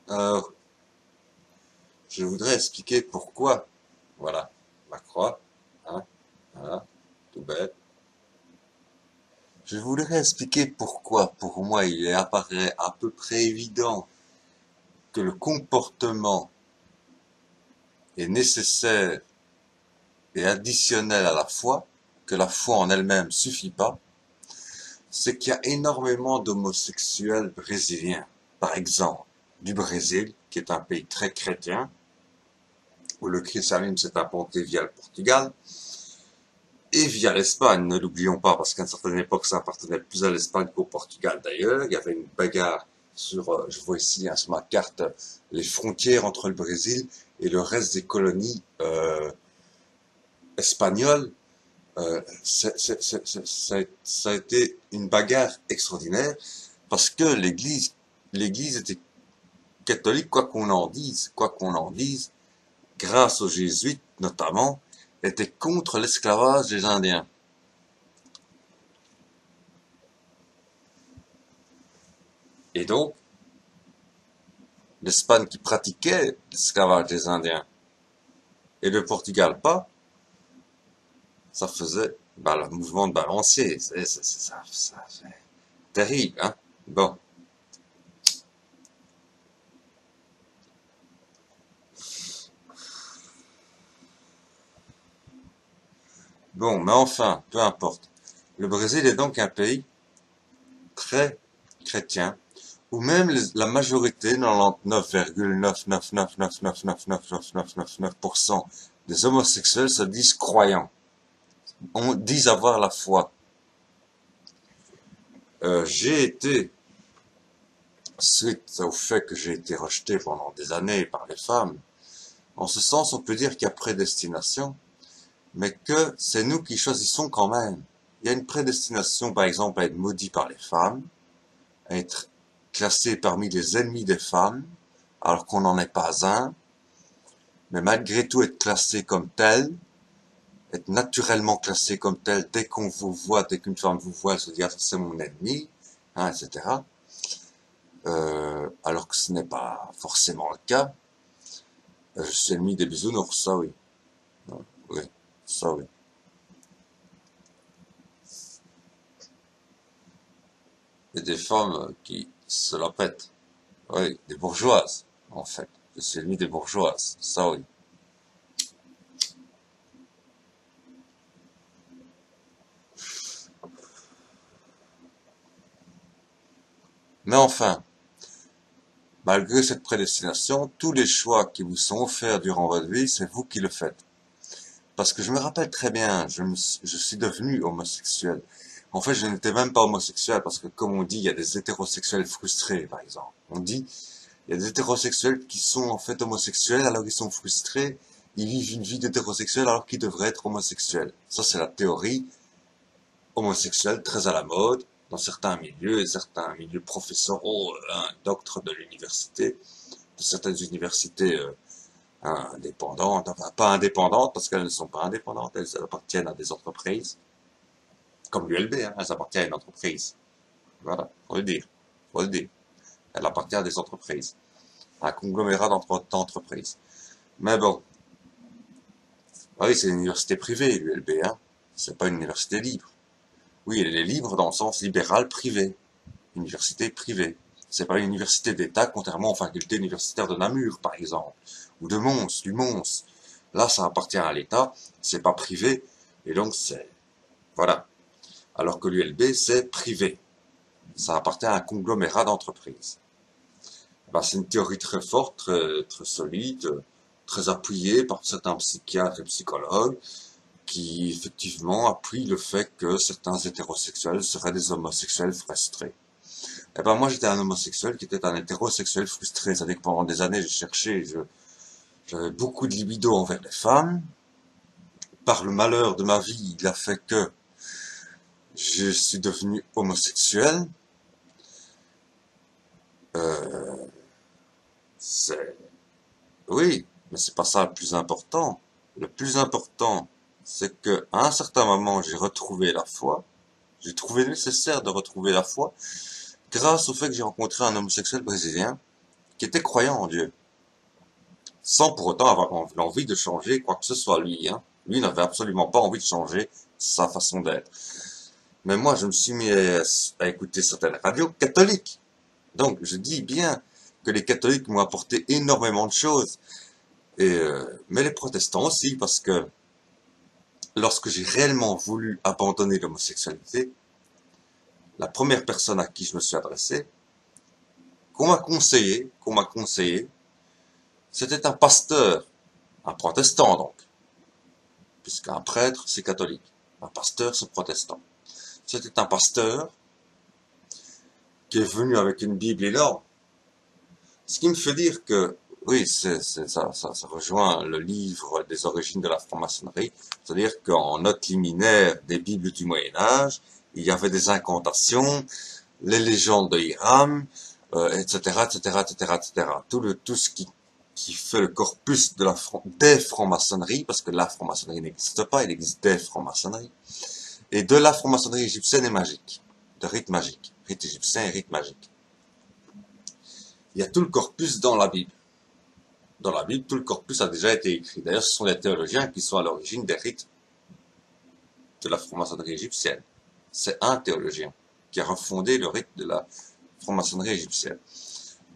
Alors, je voudrais expliquer pourquoi. Voilà, la croix, hein, voilà, tout bête. Je voudrais expliquer pourquoi, pour moi, apparaît à peu près évident que le comportement est nécessaire et additionnel à la foi, que la foi en elle-même suffit pas, c'est qu'il y a énormément d'homosexuels brésiliens. Par exemple, du Brésil, qui est un pays très chrétien, où le christianisme s'est implanté via le Portugal, et via l'Espagne, ne l'oublions pas, parce qu'à une certaine époque, ça appartenait plus à l'Espagne qu'au Portugal d'ailleurs. Il y avait une bagarre sur, je vois ici sur ma carte, les frontières entre le Brésil et le reste des colonies espagnoles. Ça a été une bagarre extraordinaire parce que l'Église était catholique, quoi qu'on en dise, grâce aux jésuites notamment, était contre l'esclavage des Indiens. Et donc, l'Espagne qui pratiquait l'esclavage des Indiens et le Portugal pas, ça faisait le mouvement de balancier. C'est terrible, hein. Bon. Bon, mais enfin, peu importe. Le Brésil est donc un pays très chrétien, où même la majorité, 99,99999999999% des homosexuels se disent croyants, disent avoir la foi. J'ai été, suite au fait que j'ai été rejeté pendant des années par les femmes, en ce sens on peut dire qu'il y a prédestination, mais que c'est nous qui choisissons quand même. Il y a une prédestination par exemple à être maudit par les femmes, à être classé parmi les ennemis des femmes, alors qu'on n'en est pas un, mais malgré tout être classé comme tel, être naturellement classé comme tel, dès qu'on vous voit, dès qu'une femme vous voit, elle se dit ah, c'est mon ennemi, hein, etc. Alors que ce n'est pas forcément le cas. Je suis ennemi des bisounours, ça oui. Non, oui, ça oui. Et des femmes qui se la pètent. Oui, des bourgeoises, en fait. Je suis ennemi des bourgeoises, ça oui. Mais enfin, malgré cette prédestination, tous les choix qui vous sont offerts durant votre vie, c'est vous qui le faites. Parce que je me rappelle très bien, je suis devenu homosexuel. En fait, je n'étais même pas homosexuel parce que, comme on dit, il y a des hétérosexuels frustrés, par exemple. On dit, il y a des hétérosexuels qui sont en fait homosexuels alors qu'ils sont frustrés. Ils vivent une vie d'hétérosexuel alors qu'ils devraient être homosexuels. Ça, c'est la théorie homosexuelle très à la mode dans certains milieux et certains milieux professoraux, doctres de l'université, de certaines universités indépendantes, enfin pas indépendantes parce qu'elles ne sont pas indépendantes, elles appartiennent à des entreprises, comme l'ULB, hein, elles appartiennent à une entreprise. Voilà, faut le dire, faut le dire. Elle appartient à des entreprises, à un conglomérat d'entreprises. Mais bon, oui, c'est une université privée, l'ULB, hein. C'est pas une université libre. Oui, elle est libre dans le sens libéral privé. Université privée. C'est pas une université d'État, contrairement aux facultés universitaires de Namur, par exemple, ou de Mons, du Mons. Là, ça appartient à l'État, c'est pas privé, et donc c'est, voilà. Alors que l'ULB, c'est privé. Ça appartient à un conglomérat d'entreprises. Ben, c'est une théorie très forte, très solide, très appuyée par certains psychiatres et psychologues, qui effectivement appuient le fait que certains hétérosexuels seraient des homosexuels frustrés. Eh ben moi j'étais un homosexuel qui était un hétérosexuel frustré. C'est-à-dire que pendant des années j'ai cherché, j'avais beaucoup de libido envers les femmes. Par le malheur de ma vie, il a fait que je suis devenu homosexuel. Euh, c'est, oui, mais c'est pas ça le plus important. Le plus important, c'est que à un certain moment j'ai retrouvé la foi. J'ai trouvé nécessaire de retrouver la foi grâce au fait que j'ai rencontré un homosexuel brésilien qui était croyant en Dieu, sans pour autant avoir l'envie de changer quoi que ce soit lui. Hein. Lui n'avait absolument pas envie de changer sa façon d'être. Mais moi, je me suis mis à écouter certaines radios catholiques. Donc, je dis bien que les catholiques m'ont apporté énormément de choses. Mais les protestants aussi, parce que lorsque j'ai réellement voulu abandonner l'homosexualité, la première personne à qui je me suis adressé, qu'on m'a conseillé, c'était un pasteur, un protestant donc, puisqu'un prêtre c'est catholique, un pasteur c'est protestant. C'était un pasteur qui est venu avec une Bible énorme, ce qui me fait dire que, oui, ça rejoint le livre des origines de la franc-maçonnerie, c'est-à-dire qu'en note liminaire des Bibles du Moyen-Âge, il y avait des incantations, les légendes de Hiram, etc., etc., etc., etc. Tout ce qui fait le corpus de des francs-maçonneries, parce que la franc-maçonnerie n'existe pas, il existe des francs-maçonneries, et de la franc-maçonnerie égyptienne et magique, de rite magique, rite égyptien et rite magique. Il y a tout le corpus dans la Bible. Dans la Bible, tout le corpus a déjà été écrit. D'ailleurs, ce sont les théologiens qui sont à l'origine des rites de la franc-maçonnerie égyptienne. C'est un théologien qui a refondé le rite de la franc-maçonnerie égyptienne.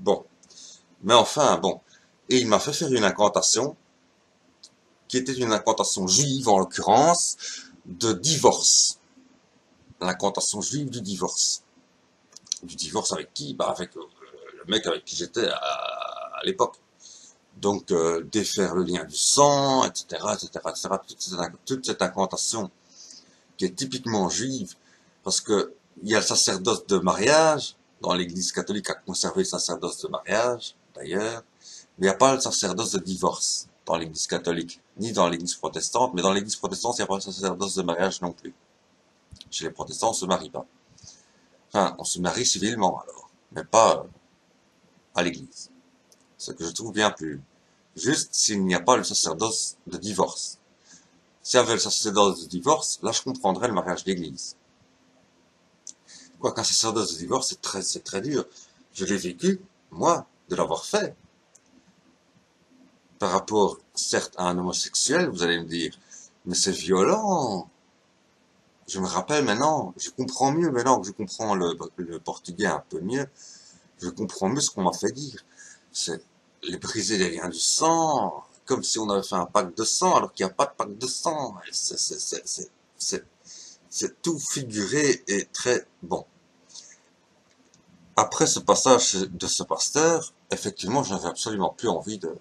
Bon. Mais enfin, bon. Et il m'a fait faire une incantation, qui était une incantation juive, en l'occurrence, de divorce. L'incantation juive du divorce. Du divorce avec qui? Bah, avec le mec avec qui j'étais à l'époque. Donc, défaire le lien du sang, etc., etc., etc., toute cette incantation qui est typiquement juive, parce que il y a le sacerdoce de mariage, dans l'église catholique a conservé le sacerdoce de mariage, d'ailleurs, mais il n'y a pas le sacerdoce de divorce dans l'église catholique, ni dans l'église protestante, mais dans l'église protestante, il n'y a pas le sacerdoce de mariage non plus. Chez les protestants, on ne se marie pas. Enfin, on se marie civilement alors, mais pas à l'église. Ce que je trouve bien plus juste s'il n'y a pas le sacerdoce de divorce. S'il y avait le sacerdoce de divorce, là je comprendrais le mariage d'église. Quoi qu'un sacerdoce de divorce, c'est très dur. Je l'ai vécu, moi, de l'avoir fait. Par rapport, certes, à un homosexuel, vous allez me dire, mais c'est violent. Je me rappelle maintenant, je comprends mieux maintenant que je comprends le portugais un peu mieux, je comprends mieux ce qu'on m'a fait dire. C'est les briser les liens du sang, comme si on avait fait un pacte de sang, alors qu'il n'y a pas de pacte de sang. C'est tout figuré et très bon. Après ce passage de ce pasteur, effectivement, je n'avais absolument plus envie de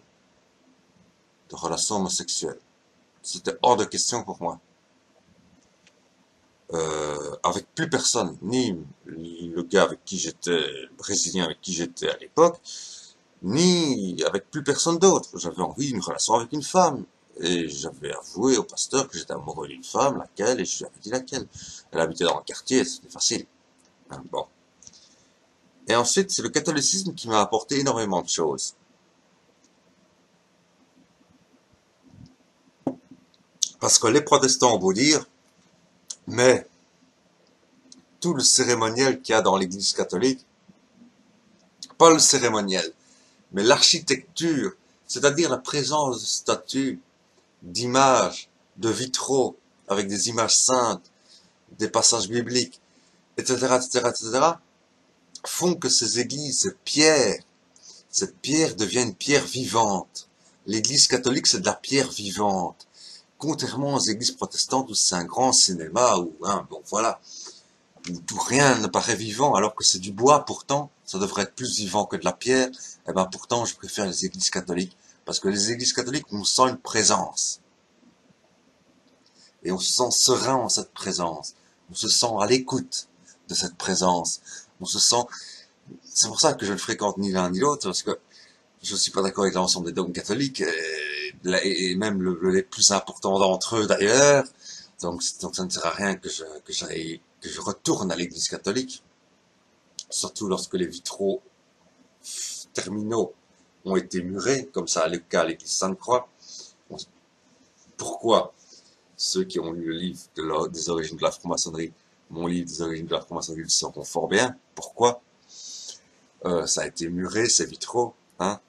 relations homosexuelles. C'était hors de question pour moi. Avec plus personne, ni le gars avec qui j'étais, le Brésilien avec qui j'étais à l'époque, ni avec plus personne d'autre. J'avais envie d'une relation avec une femme. Et j'avais avoué au pasteur que j'étais amoureux d'une femme, laquelle, et je lui avais dit laquelle. Elle habitait dans le quartier, c'était facile. Hein, bon. Et ensuite, c'est le catholicisme qui m'a apporté énormément de choses. Parce que les protestants ont beau dire, mais tout le cérémoniel qu'il y a dans l'église catholique, pas le cérémoniel, mais l'architecture, c'est-à-dire la présence de statues, d'images, de vitraux, avec des images saintes, des passages bibliques, etc., etc., etc., font que ces églises, cette pierre devient une pierre vivante. L'église catholique, c'est de la pierre vivante. Contrairement aux églises protestantes où c'est un grand cinéma, où, hein, bon, voilà, où rien ne paraît vivant, alors que c'est du bois, pourtant, ça devrait être plus vivant que de la pierre, et ben pourtant, je préfère les églises catholiques, parce que les églises catholiques, on sent une présence. Et on se sent serein en cette présence. On se sent à l'écoute de cette présence. On se sent... C'est pour ça que je ne fréquente ni l'un ni l'autre, parce que je ne suis pas d'accord avec l'ensemble des dogmes catholiques, et même les plus importants d'entre eux d'ailleurs. Donc ça ne sert à rien que je retourne à l'église catholique, surtout lorsque les vitraux terminaux ont été murés, comme ça a le cas à l'église Sainte-Croix. Pourquoi ceux qui ont lu le livre des origines de la franc-maçonnerie, mon livre des origines de la franc-maçonnerie, le sauront fort bien. Pourquoi ça a été muré, ces vitraux, Hein?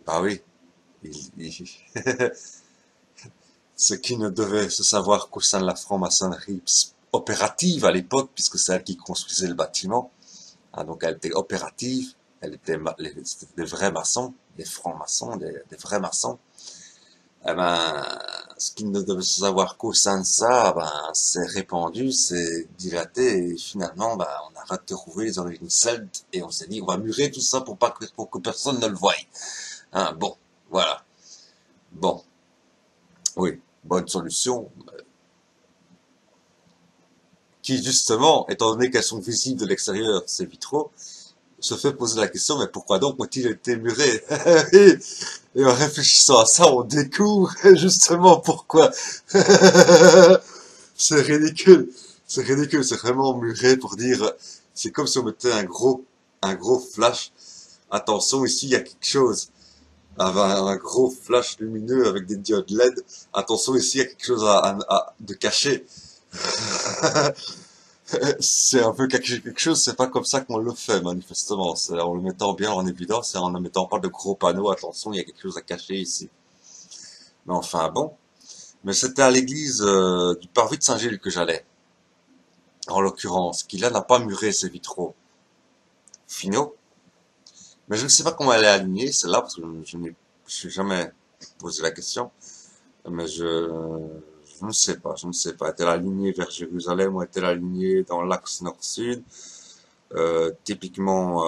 Bah oui. Ce qui ne devait se savoir qu'au sein de la franc-maçonnerie opérative à l'époque, puisque c'est elle qui construisait le bâtiment. Hein, donc elle était opérative, c'était des vrais maçons, des francs-maçons, des vrais maçons. Eh ben, ce qui ne devait se savoir qu'au sein de ça, ben, c'est répandu, c'est dilaté, et finalement, ben, on a retrouvé les origines celtes, et on s'est dit, on va murer tout ça pour que personne ne le voie. Hein, bon, voilà. Bon, oui, bonne solution, qui justement, étant donné qu'elles sont visibles de l'extérieur, ces vitraux, se fait poser la question, mais pourquoi donc ont-ils été murés? Et en réfléchissant à ça, on découvre justement pourquoi. C'est ridicule. C'est ridicule. C'est vraiment muré pour dire, c'est comme si on mettait un gros flash. Attention, ici, il y a quelque chose. Un gros flash lumineux avec des diodes LED. Attention, ici, il y a quelque chose de caché. C'est un peu quelque chose, c'est pas comme ça qu'on le fait, manifestement. C'est en le mettant bien en évidence et en ne mettant pas de gros panneaux. Attention, il y a quelque chose à cacher ici. Mais enfin, bon. Mais c'était à l'église du Parvis de Saint-Gilles que j'allais, en l'occurrence, qui là n'a pas muré ses vitraux finaux. Mais je ne sais pas comment elle est alignée, celle-là, parce que je n'ai jamais posé la question. Mais je ne sais pas, je ne sais pas. Est-elle alignée vers Jérusalem ou est-elle alignée dans l'axe nord-sud? Typiquement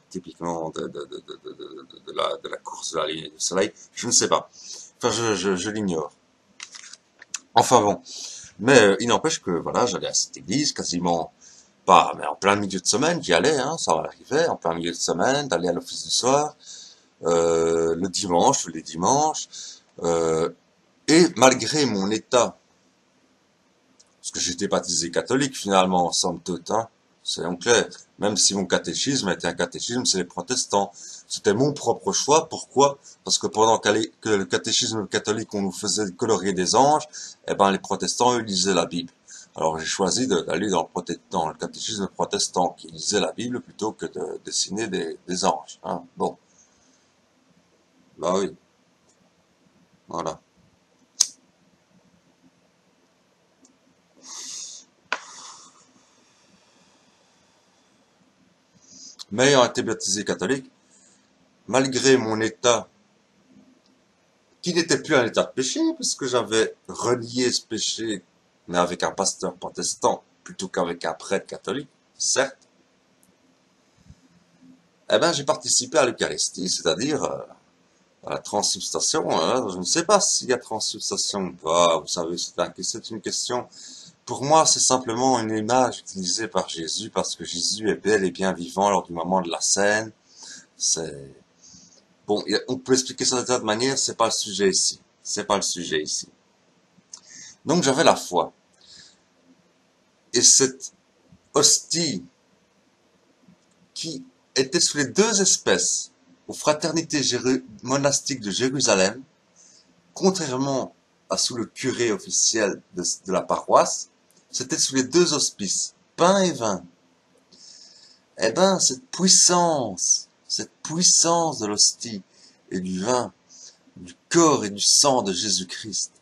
typiquement de la course de la ligne du soleil, je ne sais pas. Enfin, je l'ignore. Enfin bon, mais il n'empêche que voilà, j'allais à cette église quasiment pas, mais en plein milieu de semaine, j'y allais, hein, ça arrivait, en plein milieu de semaine, d'aller à l'office du soir, le dimanche, tous les dimanches, et malgré mon état, parce que j'étais baptisé catholique finalement, en somme toute, hein, c'est donc clair. Même si mon catéchisme était un catéchisme, c'est les protestants. C'était mon propre choix. Pourquoi? Parce que pendant que le catéchisme catholique, on nous faisait colorier des anges, eh ben, les protestants, eux, lisaient la Bible. Alors, j'ai choisi d'aller dans le catéchisme protestant, qui lisait la Bible plutôt que de dessiner des anges, hein. Bon. Bah oui. Voilà. Mais ayant été baptisé catholique, malgré mon état qui n'était plus un état de péché, puisque j'avais relié ce péché, mais avec un pasteur protestant, plutôt qu'avec un prêtre catholique, certes, eh ben, j'ai participé à l'Eucharistie, c'est-à-dire à la transsubstantiation. Hein. Je ne sais pas s'il y a transsubstantiation ou pas, vous savez, c'est une question. Pour moi, c'est simplement une image utilisée par Jésus, parce que Jésus est bel et bien vivant lors du moment de la scène. C'est bon, on peut expliquer ça de cette manière, c'est pas le sujet ici. C'est pas le sujet ici. Donc j'avais la foi. Et cette hostie qui était sous les deux espèces aux fraternités monastiques de Jérusalem, contrairement à sous le curé officiel de la paroisse, c'était sous les deux hospices, pain et vin. Eh ben, cette puissance de l'hostie et du vin, du corps et du sang de Jésus-Christ,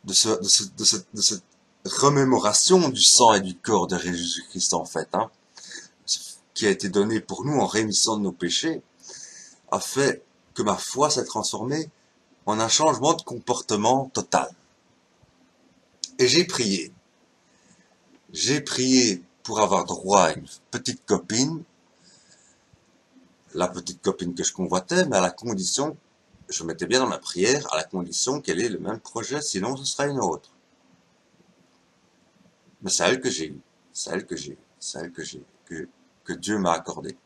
de cette remémoration du sang et du corps de Jésus-Christ en fait, hein, qui a été donné pour nous en rémission de nos péchés, a fait que ma foi s'est transformée en un changement de comportement total. Et j'ai prié. J'ai prié pour avoir droit à une petite copine, la petite copine que je convoitais, mais à la condition, je mettais bien dans ma prière, à la condition qu'elle ait le même projet, sinon ce sera une autre. Mais c'est elle que j'ai eue, c'est elle que j'ai eue, c'est elle que Dieu m'a accordé.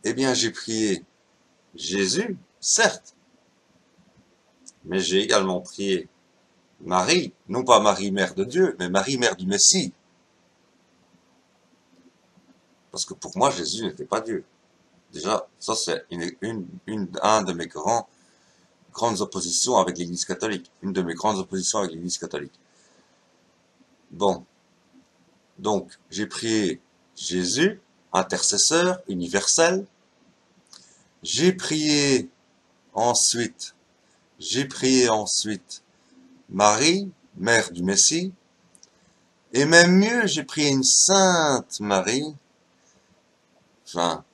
Eh bien, j'ai prié Jésus, certes, mais j'ai également prié Marie, non pas Marie, mère de Dieu, mais Marie, mère du Messie. Parce que pour moi, Jésus n'était pas Dieu. Déjà, ça c'est un de mes grandes oppositions avec l'Église catholique. Une de mes grandes oppositions avec l'Église catholique. Bon, donc j'ai prié Jésus, intercesseur, universel, J'ai prié ensuite, j'ai prié ensuite Marie, mère du Messie, et même mieux, j'ai prié une sainte Marie, enfin,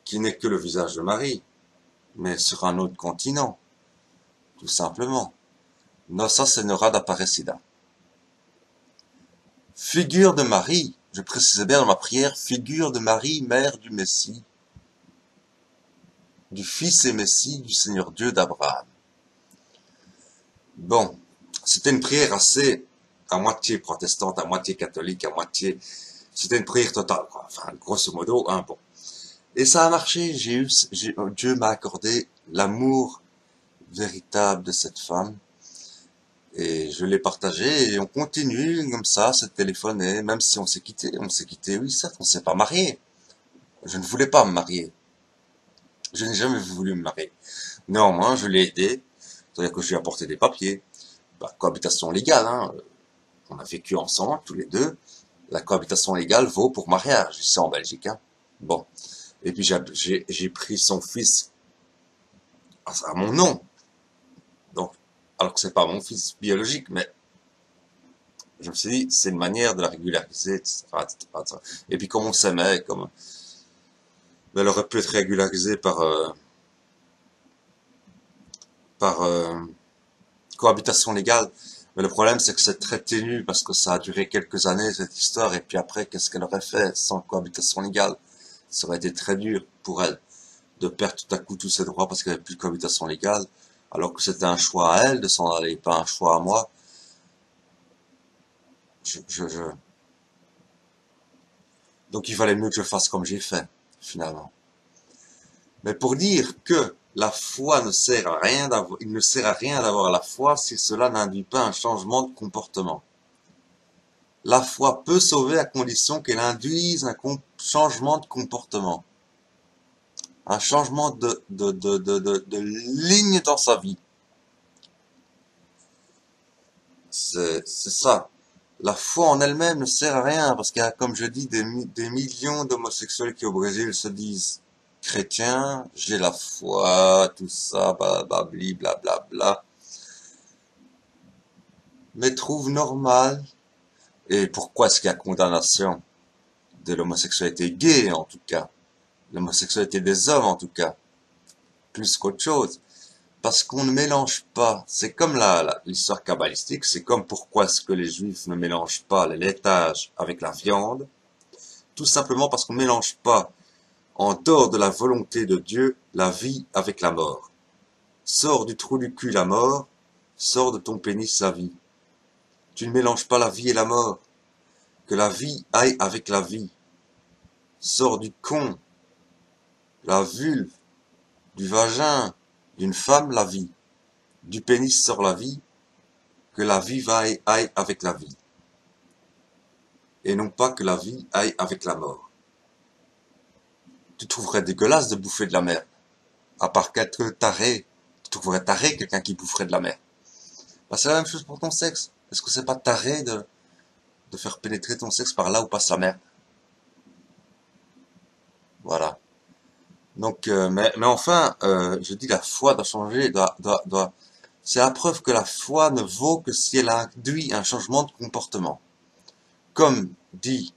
qui n'est que le visage de Marie, mais sur un autre continent, tout simplement. Nossa Senhora d'Aparecida. Figure de Marie, je précisais bien dans ma prière, figure de Marie, mère du Messie, du Fils et Messie du Seigneur Dieu d'Abraham. Bon, c'était une prière assez, à moitié protestante, à moitié catholique, à moitié... C'était une prière totale, quoi. Enfin, grosso modo, hein, bon. Et ça a marché, Dieu m'a accordé l'amour véritable de cette femme, et je l'ai partagé, et on continue comme ça, se téléphoner, même si on s'est quitté, oui, certes, on s'est pas marié. Je ne voulais pas me marier. Je n'ai jamais voulu me marier. Néanmoins, je l'ai aidé, c'est-à-dire que je lui ai apporté des papiers, cohabitation légale, hein. On a vécu ensemble, tous les deux. La cohabitation légale vaut pour mariage, ici en Belgique, hein. Bon. Et puis j'ai pris son fils à mon nom. Donc, alors que c'est pas mon fils biologique, mais je me suis dit, c'est une manière de la régulariser, etc., etc. Et puis comme on s'aimait, comme elle aurait pu être régularisée par cohabitation légale. Mais le problème, c'est que c'est très ténu parce que ça a duré quelques années, cette histoire. Et puis après, qu'est-ce qu'elle aurait fait sans cohabitation légale? Ça aurait été très dur pour elle de perdre tout à coup tous ses droits parce qu'elle n'avait plus de cohabitation légale, alors que c'était un choix à elle de s'en aller, pas un choix à moi. Je, je, je... Donc il valait mieux que je fasse comme j'ai fait, finalement. Mais pour dire que la foi ne sert à rien d'avoir, il ne sert à rien d'avoir la foi si cela n'induit pas un changement de comportement. La foi peut sauver à condition qu'elle induise un changement de comportement. Un changement de ligne dans sa vie. C'est ça. La foi en elle-même ne sert à rien parce qu'il y a, comme je dis, des millions d'homosexuels qui au Brésil se disent chrétiens, j'ai la foi, tout ça, blabli, blablabla, mais trouvent normal. Et pourquoi est-ce qu'il y a condamnation de l'homosexualité gay en tout cas, l'homosexualité des hommes en tout cas, plus qu'autre chose? Parce qu'on ne mélange pas. C'est comme l'histoire kabbalistique, c'est comme pourquoi est-ce que les juifs ne mélangent pas le laitage avec la viande. Tout simplement parce qu'on ne mélange pas, en dehors de la volonté de Dieu, la vie avec la mort. Sors du trou du cul la mort, sors de ton pénis la vie. Tu ne mélanges pas la vie et la mort. Que la vie aille avec la vie. Sors du con, la vulve, du vagin, d'une femme la vie. Du pénis sort la vie, que la vie aille avec la vie. Et non pas que la vie aille avec la mort. Tu trouverais dégueulasse de bouffer de la merde. À part qu'être taré, tu trouverais taré quelqu'un qui boufferait de la merde. Bah, c'est la même chose pour ton sexe. Est-ce que c'est pas taré de faire pénétrer ton sexe par là où passe la merde? Voilà. Donc, mais enfin, je dis la foi doit changer, c'est la preuve que la foi ne vaut que si elle induit un changement de comportement. Comme dit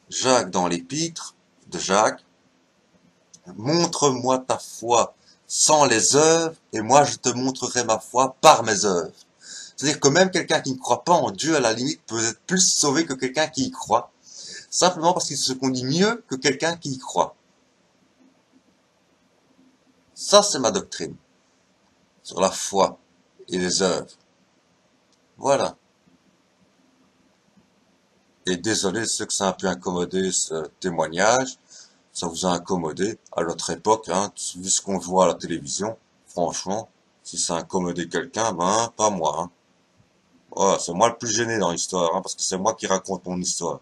Jacques dans l'épître de Jacques, montre-moi ta foi sans les œuvres, et moi je te montrerai ma foi par mes œuvres. C'est-à-dire que même quelqu'un qui ne croit pas en Dieu, à la limite, peut être plus sauvé que quelqu'un qui y croit, simplement parce qu'il se conduit mieux que quelqu'un qui y croit. Ça, c'est ma doctrine sur la foi et les œuvres. Voilà. Et désolé ceux que ça a un peu incommodé ce témoignage, ça vous a incommodé à notre époque, hein, vu ce qu'on voit à la télévision, franchement, si ça a incommodé quelqu'un, ben, pas moi, hein. Voilà, c'est moi le plus gêné dans l'histoire, hein, parce que c'est moi qui raconte mon histoire.